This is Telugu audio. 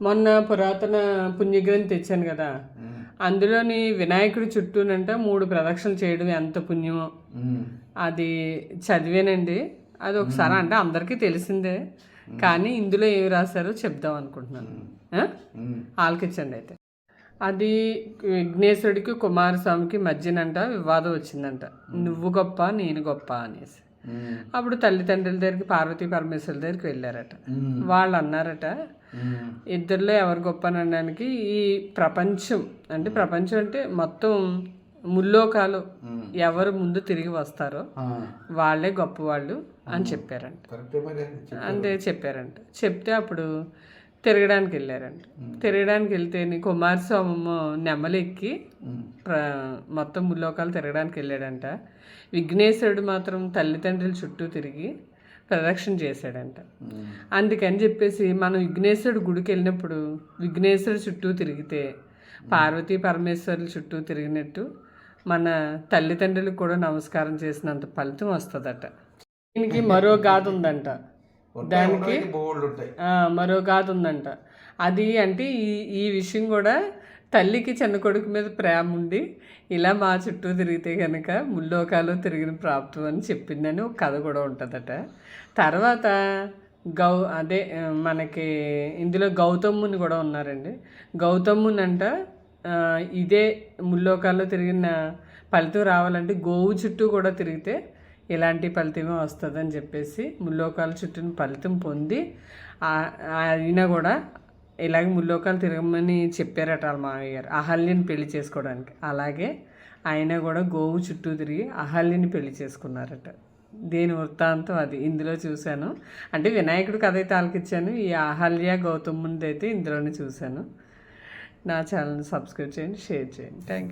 మొన్న పురాతన పుణ్యగ్రంథి తెచ్చాను కదా, అందులోని వినాయకుడి చుట్టూనంట 3 ప్రదక్షిణలు చేయడం ఎంత పుణ్యమో అది చదివానండి. అది ఒకసారి అంటే అందరికీ తెలిసిందే, కానీ ఇందులో ఏమి రాశారో చెప్దాం అనుకుంటున్నాను. ఆలకించండి. అయితే అది విఘ్నేశ్వరుడికి కుమారస్వామికి మధ్యనంట వివాదం వచ్చిందంట, నువ్వు గొప్ప నేను గొప్ప అనేసి. అప్పుడు తల్లిదండ్రుల దగ్గరికి పార్వతీ పరమేశ్వరుల దగ్గరికి వెళ్ళారట. వాళ్ళు అన్నారట, ఇద్దరిలో ఎవరు గొప్ప అనడానికి ఈ ప్రపంచం అంటే మొత్తం ముల్లోకాలు ఎవరు ముందు తిరిగి వస్తారో వాళ్ళే గొప్పవాళ్ళు అని చెప్పారంట. అంతే చెప్పారంట. చెప్తే అప్పుడు తిరగడానికి వెళ్ళారంట. తిరగడానికి వెళ్తే కుమారస్వామి నెమలెక్కి మొత్తం ముల్లోకాలు తిరగడానికి వెళ్ళాడంట. విఘ్నేశ్వరుడు మాత్రం తల్లిదండ్రుల చుట్టూ తిరిగి ప్రదక్షిణ చేశాడంట. అందుకని చెప్పేసి మనం విఘ్నేశ్వరుడు గుడికి వెళ్ళినప్పుడు విఘ్నేశ్వరుడు చుట్టూ తిరిగితే పార్వతీ పరమేశ్వరుల చుట్టూ తిరిగినట్టు మన తల్లిదండ్రులకు కూడా నమస్కారం చేసినంత ఫలితం వస్తుందట. దీనికి మరో గాథ ఉందంట. దానికి మరో గాథ ఉందంట. అది అంటే ఈ విషయం కూడా తల్లికి చిన్న కొడుకు మీద ప్రేమ ఉండి ఇలా మా చుట్టూ తిరిగితే కనుక ముల్లోకాలు తిరిగిన ప్రాప్తం అని చెప్పిందని ఒక కథ కూడా ఉంటుందట. తర్వాత మనకి ఇందులో గౌతముని కూడా ఉన్నారండి. గౌతముని అంట ఇదే ముల్లోకాల్లో తిరిగిన ఫలితం రావాలంటే గోవు చుట్టూ కూడా తిరిగితే ఇలాంటి ఫలితమే వస్తుందని చెప్పేసి ముల్లోకాల చుట్టూ ఫలితం పొంది అయినా కూడా ఇలాగే ముల్లోకాలు తిరగమని చెప్పారట వాళ్ళ మామయ్య గారు అహల్యని పెళ్లి చేసుకోవడానికి. అలాగే ఆయన కూడా గోవు చుట్టూ తిరిగి అహల్యని పెళ్లి చేసుకున్నారట. దేని వృత్తాంతం అది ఇందులో చూశాను. అంటే వినాయకుడు కథ అయితే ఆలకిచ్చాను, ఈ అహల్య గౌతమునిది అయితే ఇందులోనే చూశాను. నా ఛానల్ని సబ్స్క్రైబ్ చేయండి, షేర్ చేయండి. Thank you.